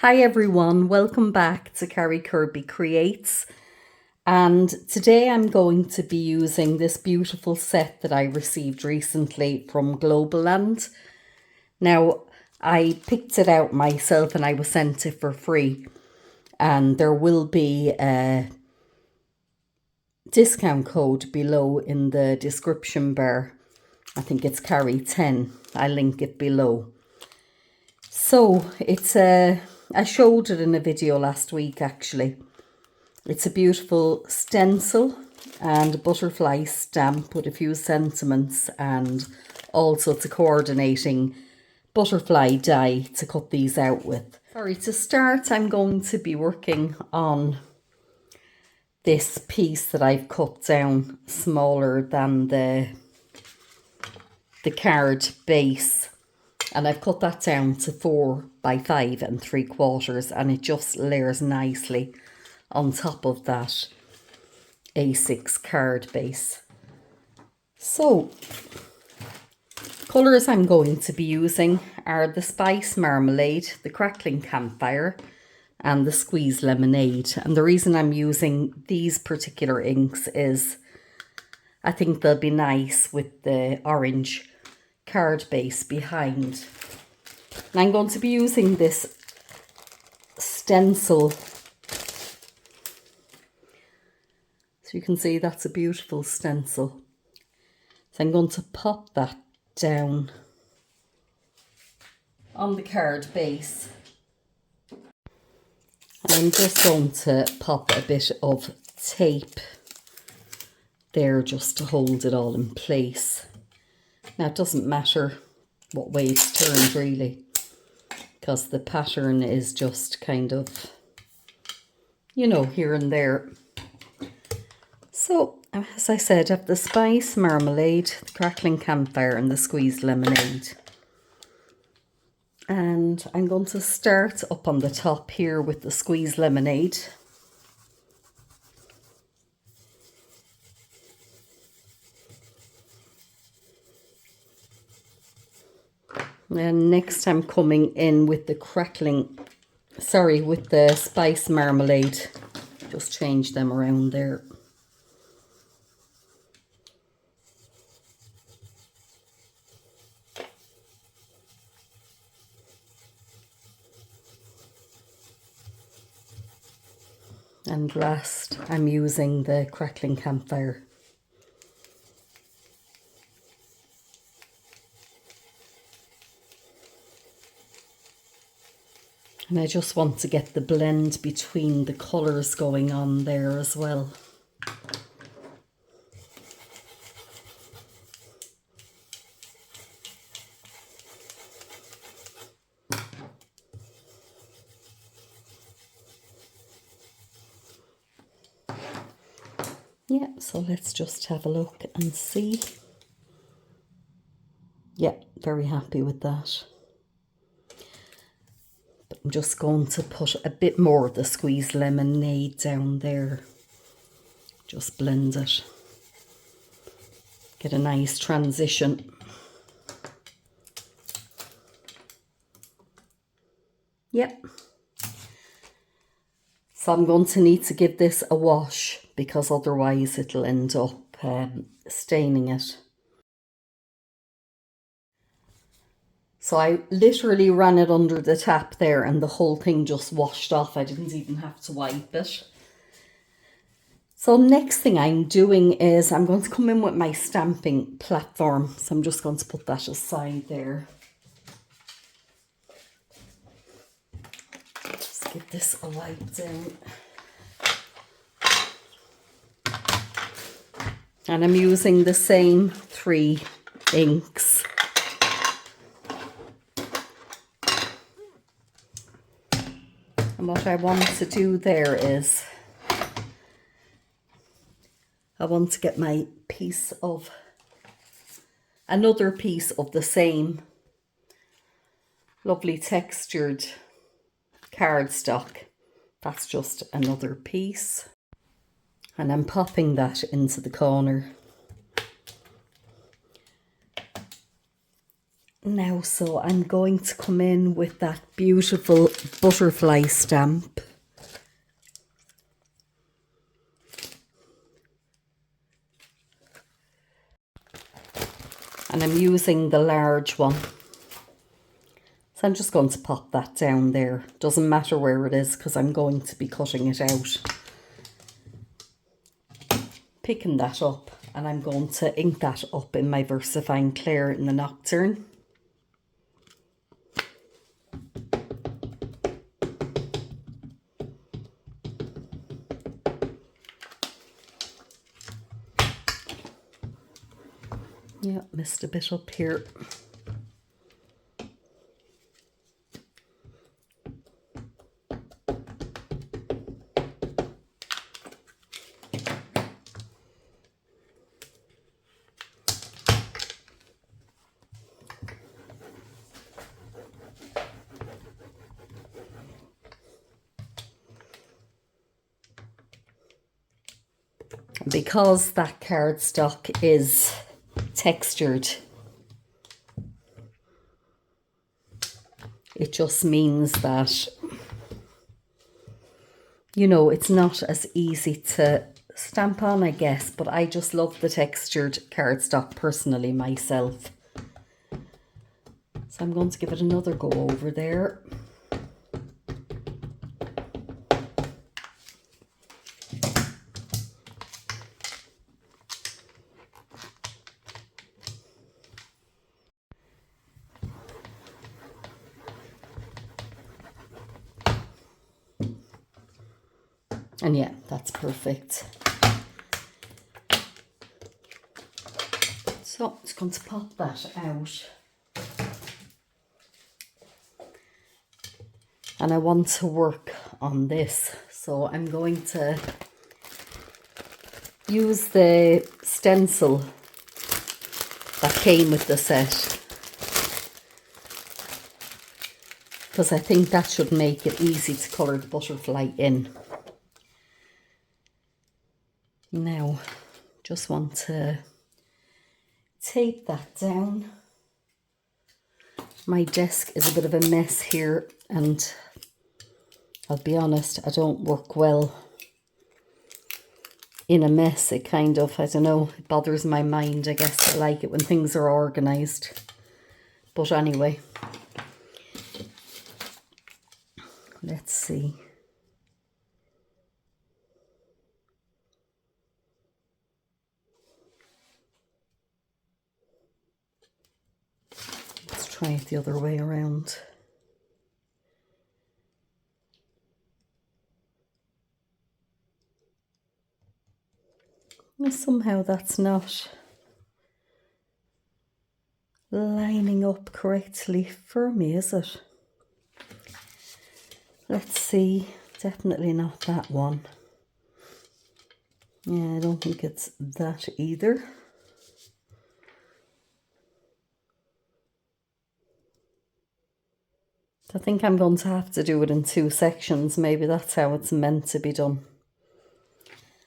Hi everyone, welcome back to Carrie Kirby Creates, and today I'm going to be using this beautiful set that I received recently from Globleland. Now I picked it out myself and I was sent it for free, and there will be a discount code below in the description bar. I think it's Carrie 10. I'll link it below. So it's I showed it in a video last week actually. It's a beautiful stencil and a butterfly stamp with a few sentiments, and also it's a coordinating butterfly die to cut these out with. Sorry, to start I'm going to be working on this piece that I've cut down smaller than the card base. And I've cut that down to 4 by 5 3/4, and it just layers nicely on top of that A6 card base. So, colours I'm going to be using are the Spice Marmalade, the Crackling Campfire, and the Squeeze Lemonade. And the reason I'm using these particular inks is I think they'll be nice with the orange card base behind. And I'm going to be using this stencil. So you can see that's a beautiful stencil. So I'm going to pop that down on the card base. And I'm just going to pop a bit of tape there just to hold it all in place. Now it doesn't matter what way it's turned really, because the pattern is just kind of, you know, here and there. So, as I said, I have the Spice Marmalade, the Crackling Campfire and the Squeeze Lemonade. And I'm going to start up on the top here with the Squeeze Lemonade. And next I'm coming in with the with the Spice Marmalade. Just change them around there. And last I'm using the Crackling Campfire. And I just want to get the blend between the colours going on there as well. Yeah, so let's just have a look and see. Yeah, very happy with that. But I'm just going to put a bit more of the Squeeze Lemonade down there. Just blend it. Get a nice transition. Yep. So I'm going to need to give this a wash, because otherwise it'll end up staining it. So I literally ran it under the tap there and the whole thing just washed off. I didn't even have to wipe it. So next thing I'm doing is I'm going to come in with my stamping platform. So I'm just going to put that aside there. Just give this a wipe down. And I'm using the same 3 inks. And what I want to do there is I want to get my another piece of the same lovely textured cardstock. That's just another piece. And I'm popping that into the corner. Now, so I'm going to come in with that beautiful butterfly stamp. And I'm using the large one. So I'm just going to pop that down there. Doesn't matter where it is because I'm going to be cutting it out. Picking that up, and I'm going to ink that up in my Versafine Clair in the Nocturne. Yeah, missed a bit up here. Because that cardstock is textured, it just means that, you know, it's not as easy to stamp on, I guess, but I just love the textured cardstock personally myself. So I'm going to give it another go over there. And yeah, that's perfect. So it's going to pop that out. And I want to work on this. So I'm going to use the stencil that came with the set, because I think that should make it easy to colour the butterfly in. Now, just want to tape that down. My desk is a bit of a mess here, and I'll be honest, I don't work well in a mess. It kind of, I don't know, it bothers my mind. I guess I like it when things are organised. But anyway, let's see. Let's try it the other way around. Well, somehow that's not lining up correctly for me, is it? Let's see. Definitely not that one. Yeah, I don't think it's that either. I think I'm going to have to do it in 2 sections. Maybe that's how it's meant to be done.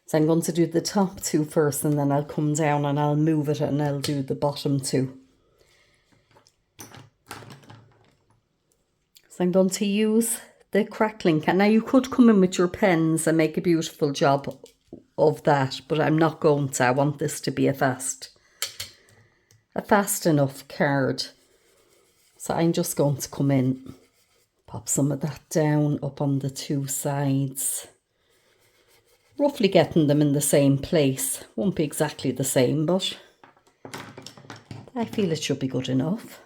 So I'm going to do the top 2 first, and then I'll come down and I'll move it and I'll do the bottom 2. So I'm going to use the Crackling. Now you could come in with your pens and make a beautiful job of that, but I'm not going to. I want this to be a fast enough card. So I'm just going to come in, pop some of that down up on the 2 sides. Roughly getting them in the same place. Won't be exactly the same, but I feel it should be good enough.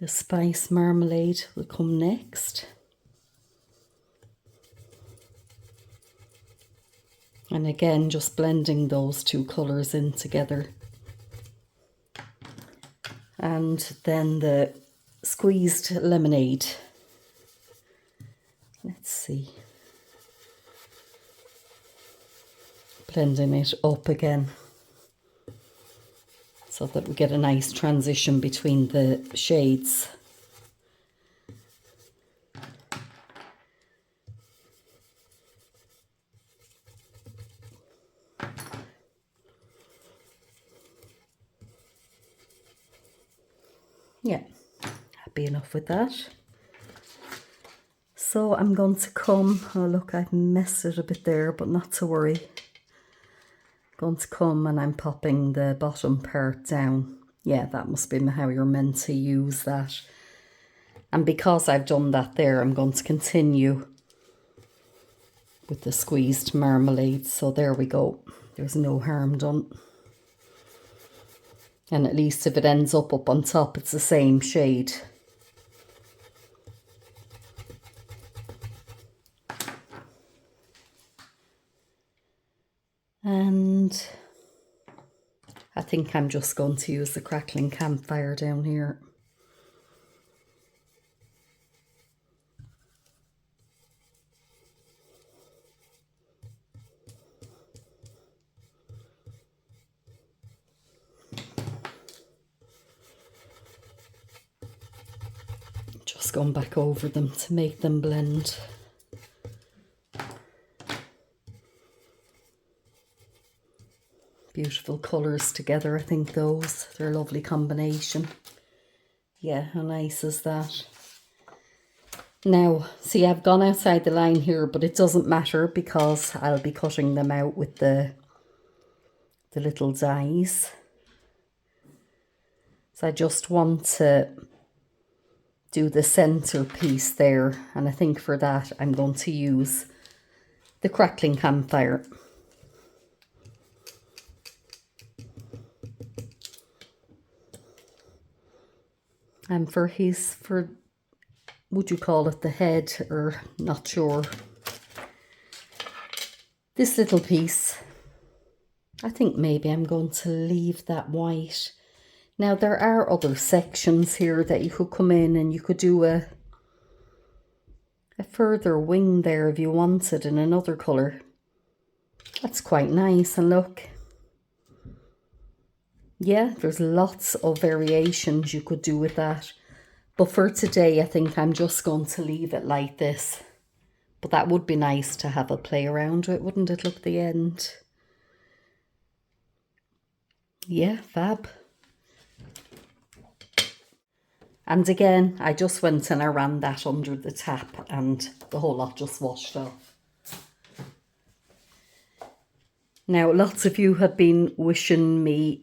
The spice marmalade will come next. And again, just blending those 2 colours in together. And then the squeezed lemonade. Let's see. Blending it up again, so that we get a nice transition between the shades. Yeah, happy enough with that. So I'm going to come, oh look, I've messed it a bit there, but not to worry. Going to come and I'm popping the bottom part down. Yeah, that must be how you're meant to use that. And because I've done that there, I'm going to continue with the squeezed marmalade. So there we go. There's no harm done. And at least if it ends up on top, it's the same shade. And I think I'm just going to use the Crackling campfire down here. Just going back over them to make them blend. Beautiful colours together, I think those. They're a lovely combination. Yeah, how nice is that? Now, see, I've gone outside the line here, but it doesn't matter because I'll be cutting them out with the little dies. So I just want to do the centre piece there, and I think for that I'm going to use the Crackling campfire. And for would you call it the head, or not sure, this little piece, I think maybe I'm going to leave that white. Now there are other sections here that you could come in and you could do a further wing there if you wanted in another colour. That's quite nice, and look. Yeah, there's lots of variations you could do with that. But for today, I think I'm just going to leave it like this. But that would be nice to have a play around with, wouldn't it? Look, the end. Yeah, fab. And again, I just went and I ran that under the tap and the whole lot just washed off. Now, lots of you have been wishing me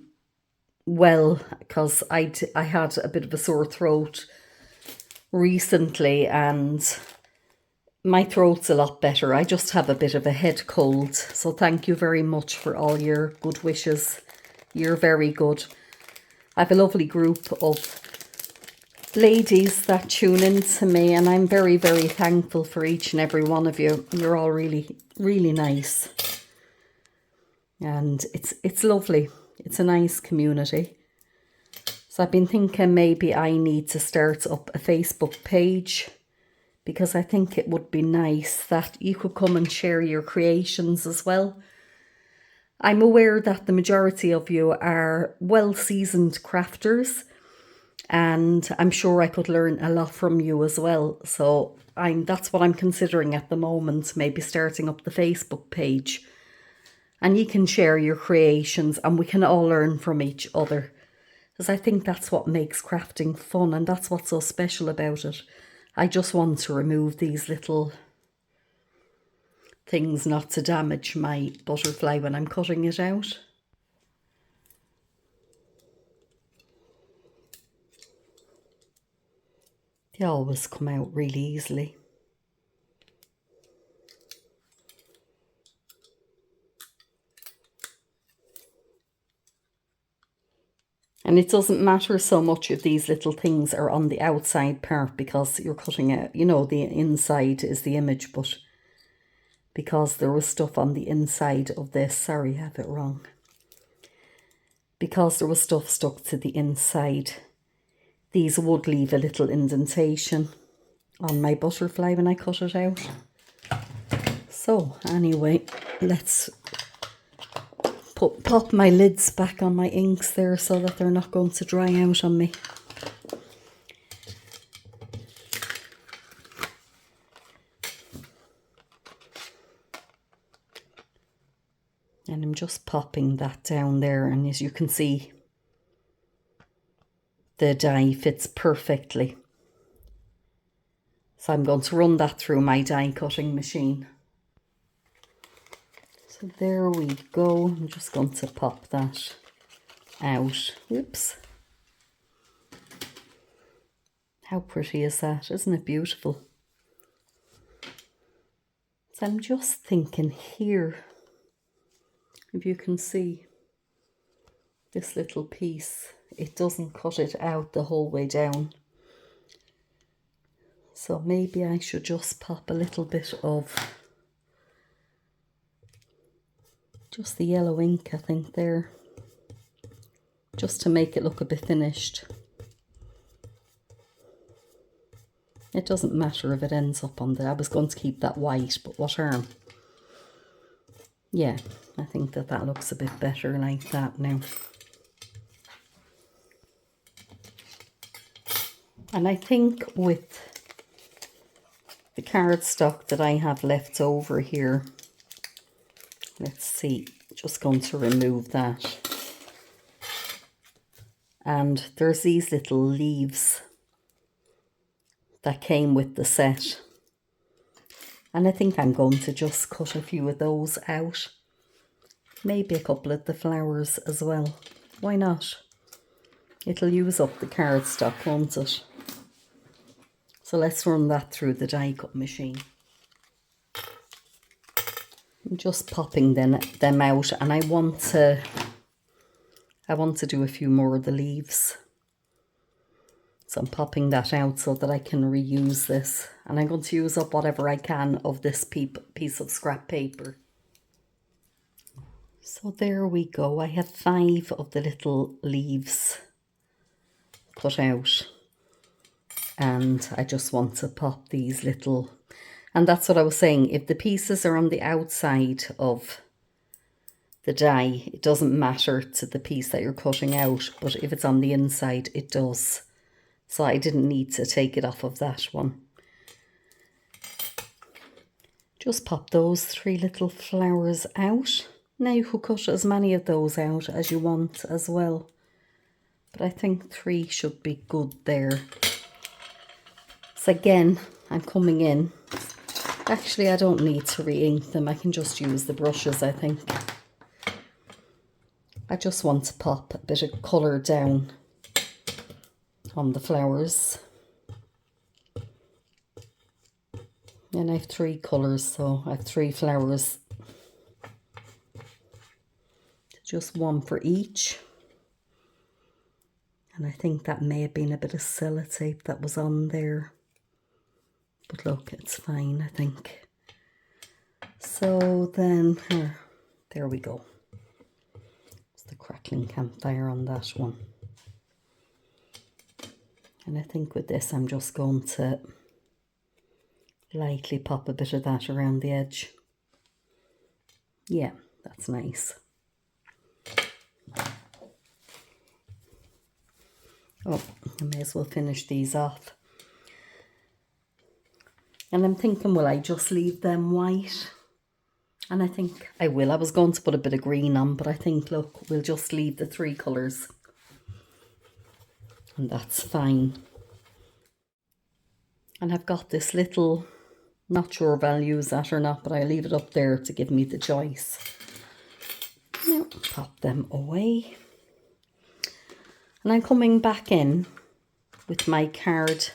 well, because I had a bit of a sore throat recently and my throat's a lot better. I just have a bit of a head cold. So thank you very much for all your good wishes. You're very good. I have a lovely group of ladies that tune in to me, and I'm very, very thankful for each and every one of you. You're all really, really nice. And it's lovely. It's a nice community. So I've been thinking maybe I need to start up a Facebook page, because I think it would be nice that you could come and share your creations as well. I'm aware that the majority of you are well-seasoned crafters, and I'm sure I could learn a lot from you as well. So that's what I'm considering at the moment, maybe starting up the Facebook page. And you can share your creations and we can all learn from each other. Because I think that's what makes crafting fun, and that's what's so special about it. I just want to remove these little things not to damage my butterfly when I'm cutting it out. They always come out really easily. And it doesn't matter so much if these little things are on the outside part, because you're cutting out, you know, the inside is the image, but because there was stuff on the inside of this, sorry, I have it wrong. Because there was stuff stuck to the inside, these would leave a little indentation on my butterfly when I cut it out. So anyway, let's pop my lids back on my inks there so that they're not going to dry out on me. And I'm just popping that down there, and as you can see, the die fits perfectly. So I'm going to run that through my die cutting machine. So there we go. I'm just going to pop that out. Whoops. How pretty is that? Isn't it beautiful? So I'm just thinking here, if you can see this little piece, it doesn't cut it out the whole way down. So maybe I should just pop a little bit of just the yellow ink, I think, there, just to make it look a bit finished. It doesn't matter if it ends up on there. I was going to keep that white, but what harm? Yeah, I think that that looks a bit better like that now. And I think with the cardstock that I have left over here, let's see, just going to remove that. And there's these little leaves that came with the set. And I think I'm going to just cut a few of those out. Maybe a couple of the flowers as well. Why not? It'll use up the cardstock, won't it? So let's run that through the die cut machine. I'm just popping them out, and I want to do a few more of the leaves. So I'm popping that out so that I can reuse this. And I'm going to use up whatever I can of this piece of scrap paper. So there we go. I have 5 of the little leaves cut out. And I just want to pop these little, and that's what I was saying, if the pieces are on the outside of the die, it doesn't matter to the piece that you're cutting out, but if it's on the inside, it does. So I didn't need to take it off of that one. Just pop those 3 little flowers out. Now you could cut as many of those out as you want as well, but I think 3 should be good there. So again, I'm coming in. Actually, I don't need to re-ink them. I can just use the brushes, I think. I just want to pop a bit of colour down on the flowers. And I have 3 colours, so I have 3 flowers. Just 1 for each. And I think that may have been a bit of sellotape that was on there. But look, it's fine, I think. So then, there we go. It's the Crackling campfire on that one. And I think with this, I'm just going to lightly pop a bit of that around the edge. Yeah, that's nice. Oh, I may as well finish these off. And I'm thinking, will I just leave them white? And I think I will. I was going to put a bit of green on, but I think, look, we'll just leave the 3 colours. And that's fine. And I've got this little, not sure if I'll use that or not, but I'll leave it up there to give me the choice. Now, pop them away. And I'm coming back in with my card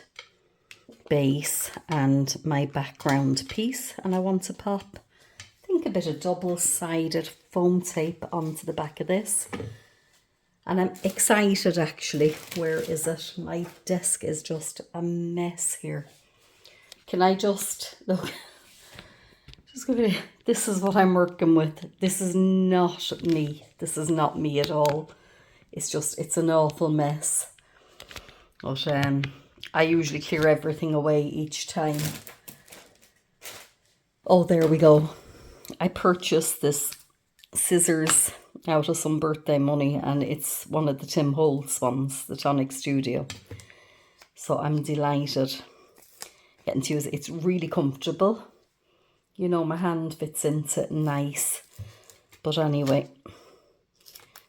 base and my background piece, and I want to pop, I think, a bit of double-sided foam tape onto the back of this. And I'm excited, actually. Where is it? My desk is just a mess here. Can I just look? Just give it. This is what I'm working with. This is not me. This is not me at all. It's just, it's an awful mess. But I usually clear everything away each time. Oh, there we go. I purchased this scissors out of some birthday money, and it's one of the Tim Holtz ones, the Tonic Studio. So I'm delighted getting to use it. It's really comfortable. You know, my hand fits into it nice. But anyway,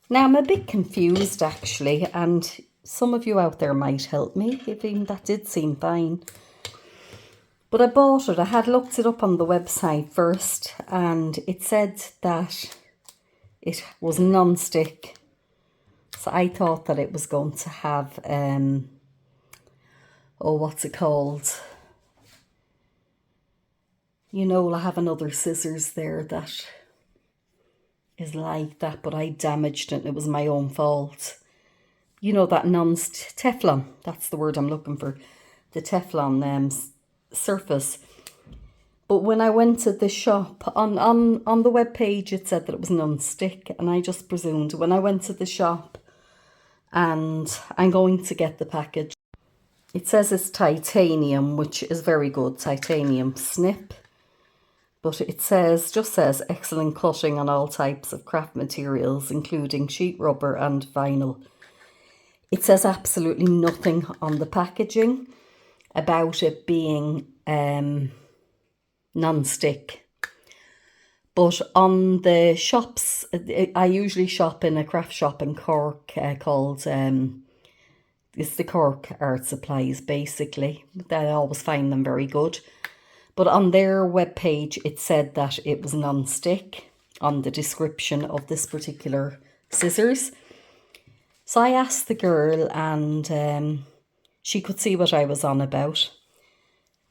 now I'm a bit confused, actually, and some of you out there might help me, if even that did seem fine. But I bought it. I had looked it up on the website first, and it said that it was non-stick. So I thought that it was going to have, oh, what's it called? You know, I have another scissors there that is like that, but I damaged it and it was my own fault. You know, that Teflon, that's the word I'm looking for. The Teflon surface. But when I went to the shop, on the web page it said that it was non-stick, and I just presumed. When I went to the shop and I'm going to get the package, it says it's titanium, which is very good, titanium snip. But it just says excellent cutting on all types of craft materials, including sheet rubber and vinyl. It says absolutely nothing on the packaging about it being non-stick. But on the shops, I usually shop in a craft shop in Cork called, it's the Cork Art Supplies, basically. I always find them very good. But on their webpage, it said that it was non-stick on the description of this particular scissors. So I asked the girl, and she could see what I was on about.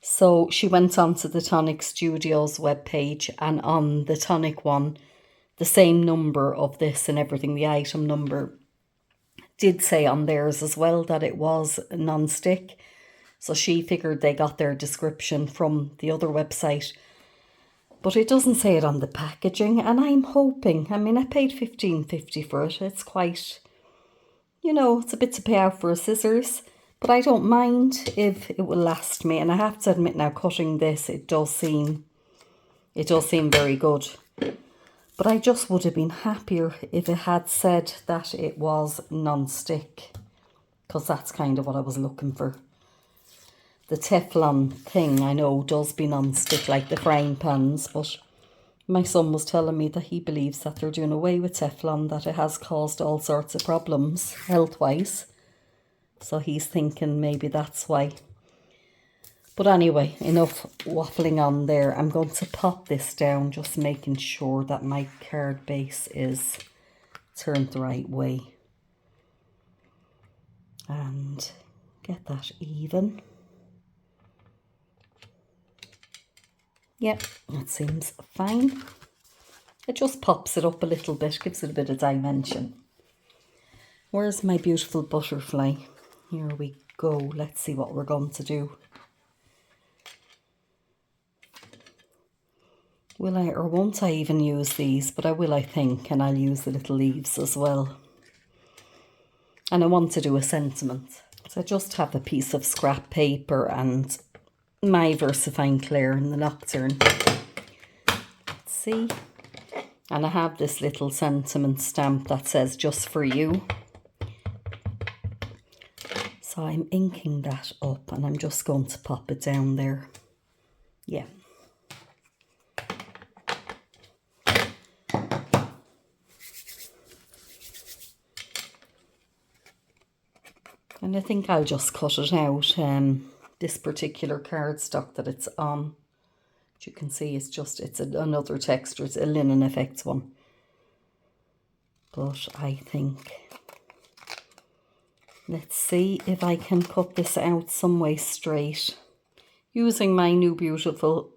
So she went on to the Tonic Studios webpage, and on the Tonic one, the same number of this and everything, the item number, did say on theirs as well that it was non-stick. So she figured they got their description from the other website. But it doesn't say it on the packaging, and I'm hoping, I mean, I paid $15.50 for it. It's quite, you know, it's a bit to pay out for a scissors, but I don't mind if it will last me. And I have to admit now, cutting this, it does seem very good. But I just would have been happier if it had said that it was non-stick, because that's kind of what I was looking for. The Teflon thing, I know, does be non-stick like the frying pans, but my son was telling me that he believes that they're doing away with Teflon, that it has caused all sorts of problems health-wise. So he's thinking maybe that's why. But anyway, enough waffling on there. I'm going to pop this down, just making sure that my card base is turned the right way. And get that even. Yep, that seems fine. It just pops it up a little bit, gives it a bit of dimension. Where's my beautiful butterfly? Here we go. Let's see what we're going to do. Will I or won't I even use these? But I will, I think, and I'll use the little leaves as well. And I want to do a sentiment. So I just have a piece of scrap paper and my Versafine clair in the Nocturne. Let's see. And I have this little sentiment stamp that says just for you. So I'm inking that up and I'm just going to pop it down there. Yeah. And I think I'll just cut it out, this particular cardstock that it's on. As you can see, it's another texture, it's a linen effects one. But I think, let's see if I can cut this out some way straight using my new beautiful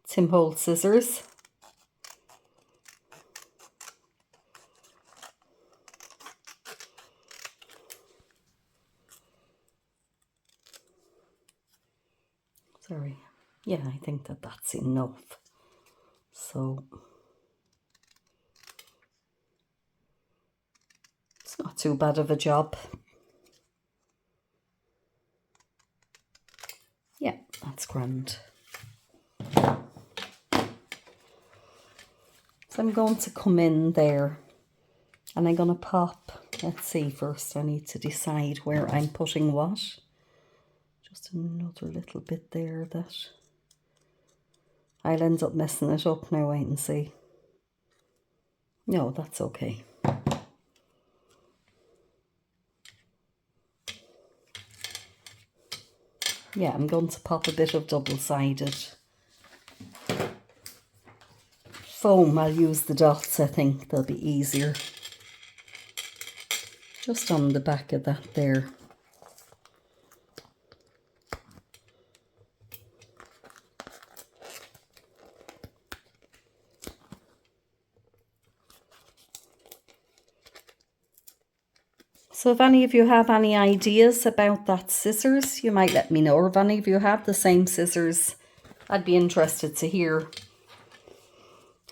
Tim Holtz scissors. Sorry. Yeah, I think that that's enough. So it's not too bad of a job. Yeah, that's grand. So I'm going to come in there and I'm going to pop, let's see, first I need to decide where I'm putting what. Just another little bit there that I'll end up messing it up now, wait and see. No, that's okay. Yeah, I'm going to pop a bit of double-sided foam. I'll use the dots, I think they'll be easier. Just on the back of that there. So if any of you have any ideas about that scissors, you might let me know. Or if any of you have the same scissors, I'd be interested to hear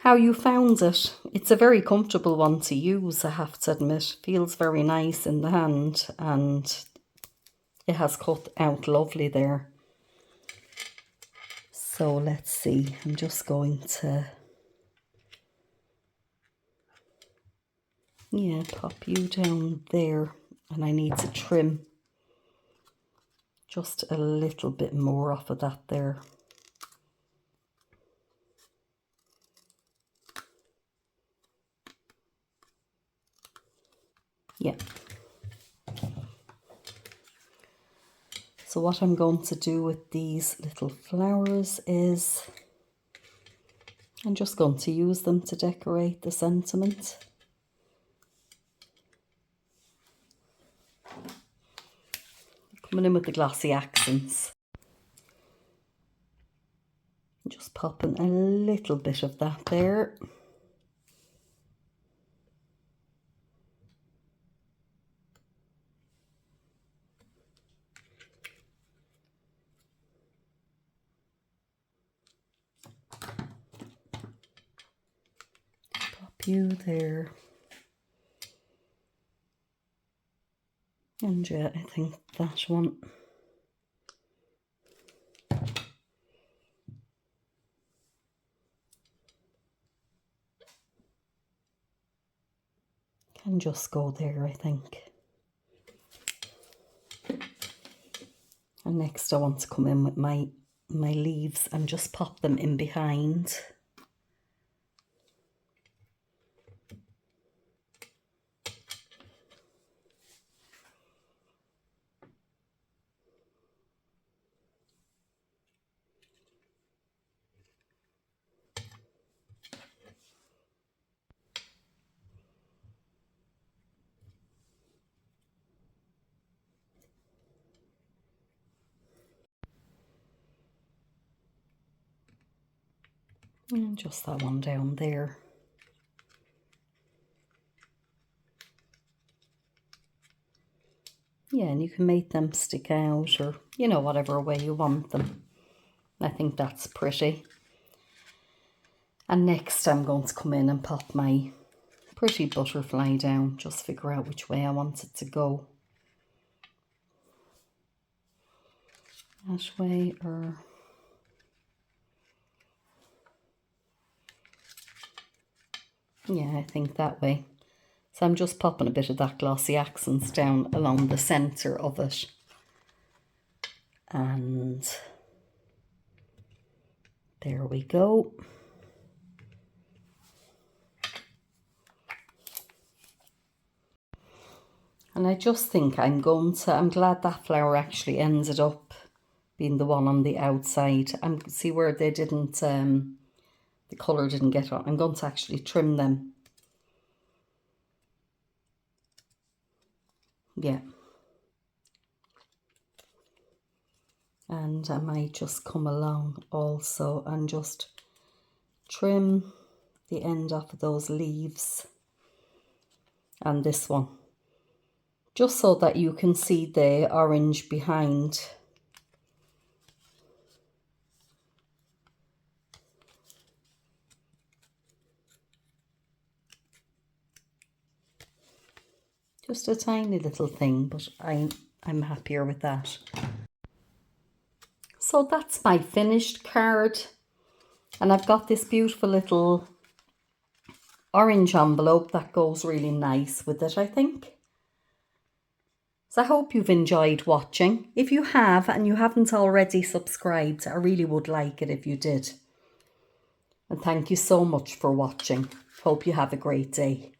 how you found it. It's a very comfortable one to use, I have to admit. Feels very nice in the hand, and it has cut out lovely there. So let's see, I'm just going to, yeah, pop you down there, and I need to trim just a little bit more off of that there. Yeah. So what I'm going to do with these little flowers is I'm just going to use them to decorate the sentiment. Coming in with the glossy accents. Just popping a little bit of that there. Pop you there. And yeah, I think that one. Can just go there, I think. And next I want to come in with my leaves and just pop them in behind. And just that one down there. Yeah, and you can make them stick out, or, you know, whatever way you want them. I think that's pretty. And next I'm going to come in and pop my pretty butterfly down. Just figure out which way I want it to go. That way, or... yeah, I think that way. So I'm just popping a bit of that glossy accents down along the centre of it. And there we go. And I just think I'm glad that flower actually ended up being the one on the outside. See where they didn't, the colour didn't get on. I'm going to actually trim them. Yeah. And I might just come along also and just trim the end off of those leaves and this one, just so that you can see the orange behind. Just a tiny little thing, but I'm happier with that. So that's my finished card, and I've got this beautiful little orange envelope that goes really nice with it, I think. So I hope you've enjoyed watching. If you have and you haven't already subscribed, I really would like it if you did. And thank you so much for watching. Hope you have a great day.